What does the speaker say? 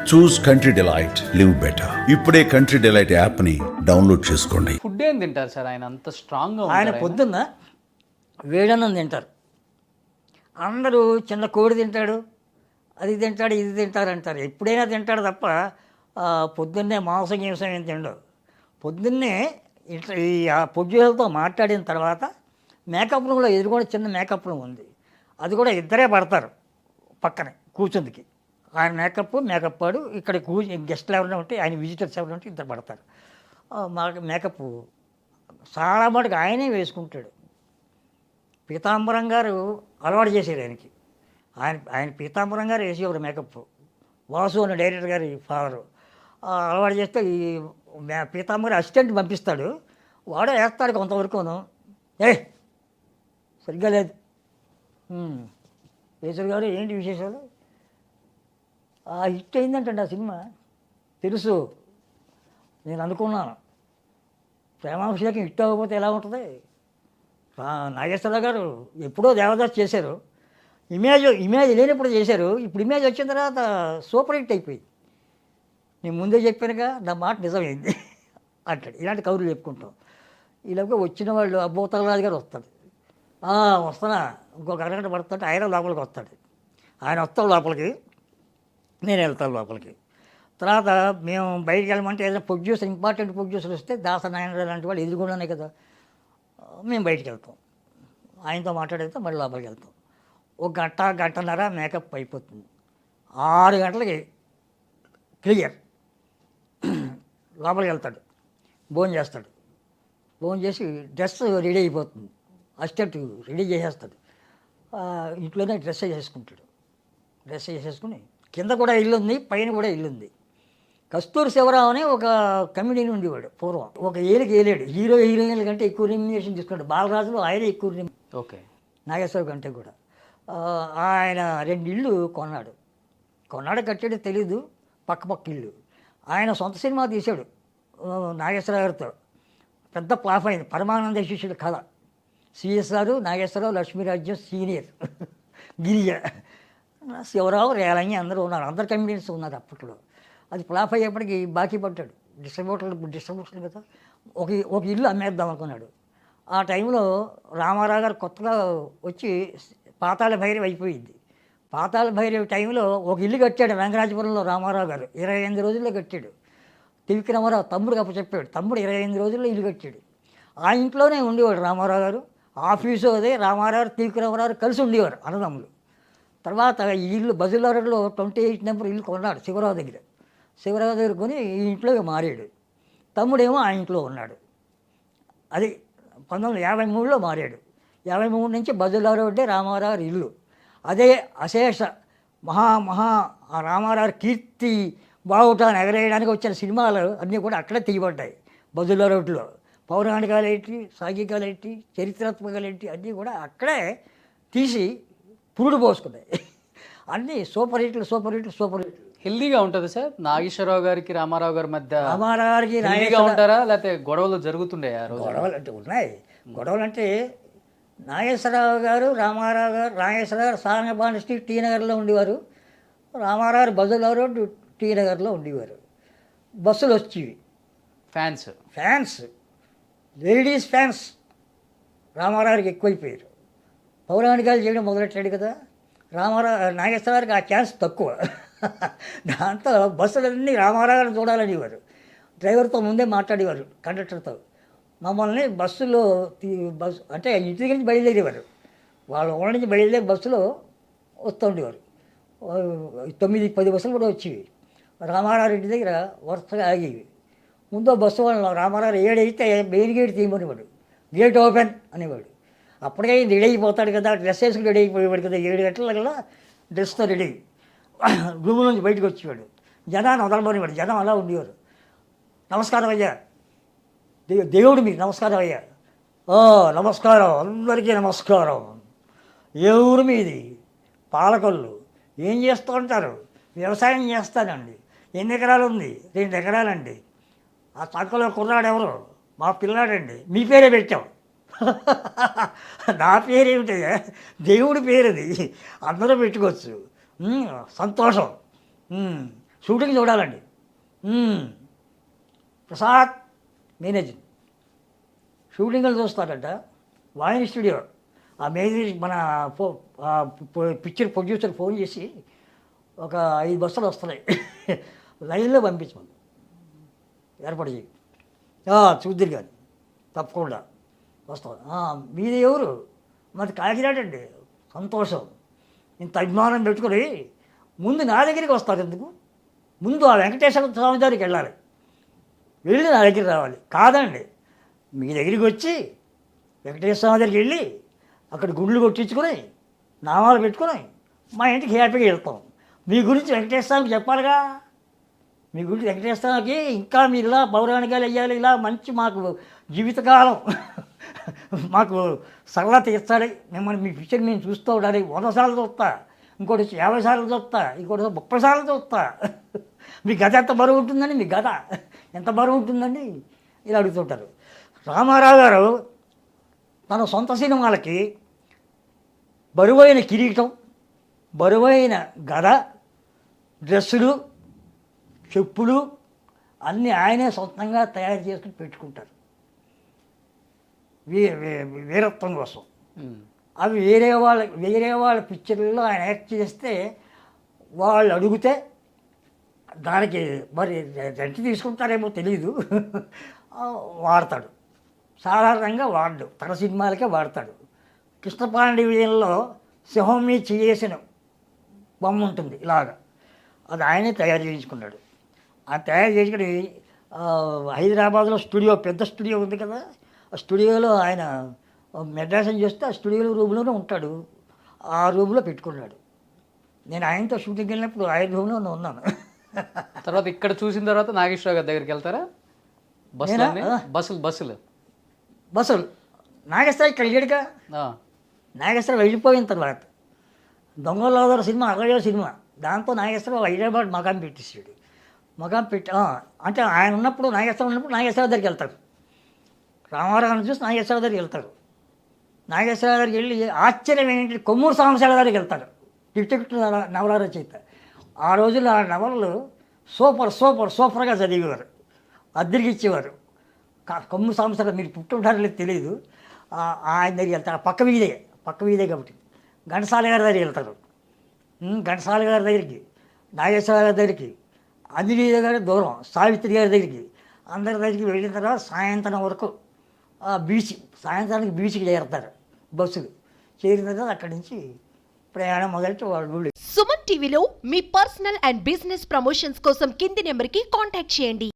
చూస్ country delight, live better. ఇప్పుడే country delight app ని download చేసుకోండి. ఫుడ్ ఏం తింటారు సార్ ఆయన అంత స్ట్రాంగ్ గా ఆయన పొద్దున్న వేడన్నం తింటారు. అందరూ చిన్న కోడి తింటాడు, అది తింటాడు, ఇది తింటారు అంటారు. ఎప్పుడైనా తింటాడు తప్ప పొద్దున్నే మాంసం గీంసం ఏం తిండవు. పొద్దున్నే ఇట్లా ఈ పొద్దులతో మాట్లాడిన తర్వాత మేకప్ రూమ్లో ఎదురుగా చిన్న మేకప్ రూమ్ ఉంది. అది కూడా ఇద్దరే పడతారు పక్కనే కూర్చుందికి. ఆయన మేకప్ వాడు ఇక్కడ గెస్ట్లు ఎవరైనా ఉంటే, ఆయన విజిటర్స్ ఎవరైనా ఉంటే ఇద్దరు పడతారు. మేకప్ చాలా మటుకు ఆయనే వేసుకుంటాడు. పీతాంబరం గారు అలవాటు చేశారు ఆయనకి. ఆయన పీతాంబరం గారు వేసేవారు మేకప్. వాసు అనే డైరెక్టర్ గారి ఫాదరు అలవాటు చేస్తే ఈ పీతాంబరం అసిస్టెంట్ పంపిస్తాడు, వాడే వేస్తాడు కొంతవరకును. సరిగ్గా లేదు కేసరి గారు, ఏంటి విశేషాలు? హిట్ అయిందంటండి ఆ సినిమా. తెలుసు, నేను అనుకున్నాను ప్రేమాభిషేకం హిట్ అవ్వకపోతే ఎలా ఉంటుంది. నాగేశ్వరరావు గారు ఎప్పుడో దేవదాస్ చేశారు, ఇమేజ్ లేనప్పుడు చేశారు. ఇప్పుడు ఇమేజ్ వచ్చిన తర్వాత సూపర్ హిట్ అయిపోయింది. నేను ముందే చెప్పానుగా, నా మాట నిజమైంది అంటాడు. ఇలాంటి కౌరులు చెప్పుకుంటాం. ఇలాగ వచ్చిన వాళ్ళు అబ్బోతరాజు గారు వస్తాడు. వస్తానా, ఇంకొక అరగంట పడుతుంటే ఆయన లోపలికి వస్తాడు. ఆయన వస్తాడు లోపలికి, నేను వెళ్తాను లోపలికి. తర్వాత మేము బయటికి వెళ్ళమంటే ఏదైనా ప్రొడ్యూసర్, ఇంపార్టెంట్ ప్రొడ్యూసర్ వస్తే దాసనారాయణ లాంటి వాళ్ళు ఎదురుగుండానే కదా, మేము బయటికి వెళ్తాం. ఆయనతో మాట్లాడితే మళ్ళీ లోపలికి వెళ్తాం. ఒక గంటన్నర మేకప్ అయిపోతుంది. 6 గంటలకి క్లియర్ లోపలికి వెళ్తాడు, భోజనం చేస్తాడు. భోజనం చేసి డ్రెస్ రెడీ అయిపోతుంది, అసిస్టెంట్ రెడీ చేసేస్తాడు. ఇంట్లోనే డ్రెస్ వేసేసుకుంటాడు. డ్రెస్ వేసేసుకుని కింద కూడా ఇల్లు ఉంది, పైన కూడా ఇల్లు ఉంది. కస్తూరి శివరావు అని ఒక కమెడియన్ ఉండేవాడు పూర్వం. ఒక ఏలికి ఏలేడు, హీరోయిన్ల కంటే ఎక్కువ రెమ్యునరేషన్ తీసుకున్నాడు. బాలరాజులో ఆయన ఎక్కువ ఓకే, నాగేశ్వరరావు కంటే కూడా. ఆయన 2 ఇళ్ళు కొన్నాడు. కట్టాడో తెలీదు, పక్క ఇల్లు. ఆయన సొంత సినిమా తీశాడు నాగేశ్వరరావు గారితో, పెద్ద ఫ్లాప్ అయింది. పరమానంద శిష్యుడు కథ. సిఎస్ఆర్, నాగేశ్వరరావు, లక్ష్మీరాజ్యం సీనియర్, గిరిజ, శివరావు, రేలంగి అందరూ ఉన్నారు. అందరు కమిడియన్స్ ఉన్నారు అప్పట్లో. అది ఫ్లాప్ అయ్యేప్పటికి బాకీ పడ్డాడు. డిస్ట్రిబ్యూషన్ కదా, ఒక ఇల్లు అమ్మేద్దాం అనుకున్నాడు. ఆ టైంలో రామారావు గారు కొత్తగా వచ్చి పాతాళ భైరవి అయిపోయింది. పాతాళ భైరవి టైంలో ఒక ఇల్లు కట్టాడు వెంకటాచపురంలో రామారావు గారు. 25 రోజుల్లో కట్టాడు. త్రివిక్రమరావు తమ్ముడు చెప్పాడు, తమ్ముడు 25 రోజుల్లో ఇల్లు కట్టాడు. ఆ ఇంట్లోనే ఉండేవాడు రామారావు గారు. ఆఫీసు అదే, రామారావు గారు త్రివిక్రమరావు కలిసి ఉండేవారు అన్నదమ్ములు. తర్వాత ఈ ఇల్లు బజుల్లా రోడ్లో 28 నెంబర్ ఇల్లు కొన్నాడు శివరావు దగ్గర కొని ఈ ఇంట్లోకి మారాడు. తమ్ముడేమో ఆ ఇంట్లో ఉన్నాడు. అది 1953లో మారాడు. 53 నుంచి బజుల్లా రోడ్డే రామారావు గారి ఇల్లు. అదే అశేష ఆ రామారావు కీర్తి బావుటాన్ని ఎగరేయడానికి వచ్చిన సినిమాలు అన్నీ కూడా అక్కడే తీయబడ్డాయి. బజుల్లా రోడ్లో పౌరాణికాలేంటి, సాంఘికాలేంటి, చరిత్రాత్మకాలేంటి అన్నీ కూడా అక్కడే తీసి పురుడు పోసుకున్నాయి. అన్నీ సూపర్ హిట్లు. హెల్దీగా ఉంటుంది సార్. నాగేశ్వరరావు గారికి రామారావు గారి మధ్య రామారావు గారికి హెల్దీగా ఉంటారా, లేకపోతే గొడవలు జరుగుతుండే? గొడవలు అంటే ఉన్నాయి. గొడవలు అంటే నాగేశ్వరరావు గారు, రామారావు గారు, నాగేశ్వరరావు గారు సారంగపాణి స్ట్రీట్ టీ నగర్లో ఉండేవారు. రామారావు గారు బజుల్లా రోడ్ టీ నగర్లో ఉండేవారు. బస్సులు వచ్చేవి. ఫ్యాన్స్ లేడీస్ ఫ్యాన్స్ రామారావుకి ఎక్కువైపోయారు. పౌరాణికాలు చేయడం మొదలెట్టాడు కదా నాగేశ్వరరావుకి. ఆ ఛాన్స్ తక్కువ. దాంతో బస్సులన్నీ రామారావు గారిని చూడాలనేవారు. డ్రైవర్తో ముందే మాట్లాడేవారు, కండక్టర్తో. మమ్మల్ని బస్సు అంటే ఇంటి దగ్గర నుంచి బయలుదేరేవారు. వాళ్ళ ఊళ్ళ నుంచి బయలుదేరి బస్సులో వస్తూ ఉండేవారు. 9-10 బస్సులు కూడా వచ్చేవి. రామారావు ఇంటి దగ్గర వరుసగా ఆగేవి. ముందు బస్సు వాళ్ళు రామారావు 7 అయితే మెయిన్ గేట్ తీయమనేవాడు, గేట్ ఓపెన్ అనేవాడు. అప్పటికే రెడీ అయిపోతాడు కదా, డ్రెస్ వేసుకుని రెడీ అయిపోయేవాడు కదా. 7 గంటల డ్రెస్తో రెడీ రూమ్ నుంచి బయటకు వచ్చేవాడు. జనాన్ని వదలబోనివాడు. జనం అలా ఉండేవారు. నమస్కారం అయ్యా, దేవుడు మీకు నమస్కారం అయ్యా. నమస్కారం, అందరికీ నమస్కారం. ఏ ఊరు మీది? పాలకొల్లు. ఏం చేస్తూ ఉంటారు? వ్యవసాయం చేస్తానండి. ఎన్ని ఎకరాలు ఉంది? 2 ఎకరాలండి. ఆ చక్కలో కుర్రాడు ఎవరు? మా పిల్లాడండి. మీ పేరే పెట్టాం. నా పేరేమిటి? దేవుడి పేరుది, అందరూ పెట్టుకోవచ్చు. సంతోషం. షూటింగ్ చూడాలండి. ప్రసాద్ మేనేజర్ షూటింగ్లు చూస్తారంట. వాయిన్ స్టూడియో ఆ మేనేజర్ మన పిక్చర్ ప్రొడ్యూసర్ ఫోన్ చేసి ఒక 5 బస్సులు వస్తున్నాయి లైన్లో పంపించమని ఏర్పాటు చేయి. చూద్దరు కానీ తప్పకుండా వస్తాం. మీది ఎవరు? మాది కాకినాడ అండి. సంతోషం. ఇంత అభిమానం పెట్టుకొని ముందు నా దగ్గరికి వస్తారు. ఎందుకు? ముందు ఆ వెంకటేశ్వర స్వామి దగ్గరికి వెళ్ళాలి, వెళ్ళి నా దగ్గరికి రావాలి. కాదండి, మీ దగ్గరికి వచ్చి వెంకటేశ్వర స్వామి దగ్గరికి వెళ్ళి అక్కడ గుండ్లు కొట్టించుకొని నామాలు పెట్టుకొని మా ఇంటికి హ్యాపీగా వెళ్తాం. మీ గురించి వెంకటేశ్వర స్వామికి చెప్పాలిగా. మీ గురించి వెంకటేశ్వర స్వామికి ఇంకా మీరు ఇలా పౌరాణికాలు వెయ్యాలి, ఇలా మంచి మాకు జీవితకాలం మాకు సరళత ఇస్తాడు. మిమ్మల్ని మీ పిక్చర్ మేము చూస్తూ ఉండాలి. 100 సార్లు చూస్తా, ఇంకోటి 50 సార్లు చూస్తా, ఇంకోటి 30 సార్లు చూస్తా. మీ గద ఎంత బరువు ఉంటుందండి? మీ గద ఎంత బరువు ఉంటుందండి? ఇలా అడుగుతుంటారు. రామారావు గారు తన సొంత సినిమాలకి బరువైన కిరీటం, బరువైన గద, డ్రెస్సులు, చెప్పులు అన్నీ ఆయనే సొంతంగా తయారు చేసుకుని పెట్టుకుంటారు వీరత్వం కోసం. అవి వేరే వాళ్ళ పిక్చర్లలో ఆయన యాక్ట్ చేస్తే వాళ్ళు అడిగితే దానికి మరి రెంట్ తీసుకుంటారేమో తెలియదు, వాడతాడు. సాధారణంగా వాడు తన సినిమాలకే వాడతాడు. కృష్ణపాండి విజయంలో సింహం మీద చేసిన బొమ్మ ఉంటుంది ఇలాగా, అది ఆయనే తయారు చేయించుకున్నాడు. ఆ తయారు చేసుకుని హైదరాబాద్లో స్టూడియో, పెద్ద స్టూడియో ఉంది కదా, ఆ స్టూడియోలో ఆయన మెడ్రాసం చేస్తే ఆ స్టూడియోలో రూమ్లోనే ఉంటాడు. ఆ రూమ్లో పెట్టుకున్నాడు. నేను ఆయనతో షూటింగ్ వెళ్ళినప్పుడు ఆయన రూమ్లోనే ఉన్నాను. తర్వాత ఇక్కడ చూసిన తర్వాత నాగేశ్వరరావు గారి దగ్గరికి వెళ్తారా? బస్సులు నాగేశ్వరరావు ఇక్కడ లేడుగా. నాగేశ్వరరావు వెళ్ళిపోయిన తర్వాత దొంగలవారు సినిమా 60వ సినిమా, దాంతో నాగేశ్వరరావు హైదరాబాద్ మకాం పెట్టేసాడు. మకాం పెట్టి అంటే ఆయన ఉన్నప్పుడు నాగేశ్వరరావు ఉన్నప్పుడు నాగేశ్వరరావు దగ్గరికి వెళ్తారు. రామారావుని చూసి నాగేశ్వరరావు దగ్గరికి వెళ్తారు. నాగేశ్వరరావు దగ్గరికి వెళ్ళి ఆశ్చర్యం ఏంటంటే కొమ్మూరు సాంబశివరావు దగ్గరికి వెళ్తారు. డిటెక్టివ్ నవల రచయిత. ఆ రోజుల్లో ఆ నవలలు సూపర్గా చదివేవారు, అద్దరికి ఇచ్చేవారు. కొమ్మూరు సాంబశివరావు మీరు పుట్టుంటారో లేదు తెలియదు. ఆయన దగ్గరికి వెళ్తారు. పక్క వీధే కాబట్టి ఘంటసాల గారి దగ్గరికి వెళ్తారు. ఘంటసాల గారి దగ్గరికి, నాగేశ్వర గారి దగ్గరికి, అంజనీ గారి దూరం, సావిత్రి గారి దగ్గరికి, అందరి దగ్గరికి వెళ్ళిన తర్వాత సాయంత్రం వరకు సాయంత్రానికి బీచ్కి చేరుతారు బస్సులు. చేరిన తర్వాత అక్కడి నుంచి ప్రయాణం మొదలెట్టి వాళ్ళు. సుమన్ టీవీలో మీ పర్సనల్ అండ్ బిజినెస్ ప్రమోషన్స్ కోసం కింది నెంబర్కి కాంటాక్ట్ చేయండి.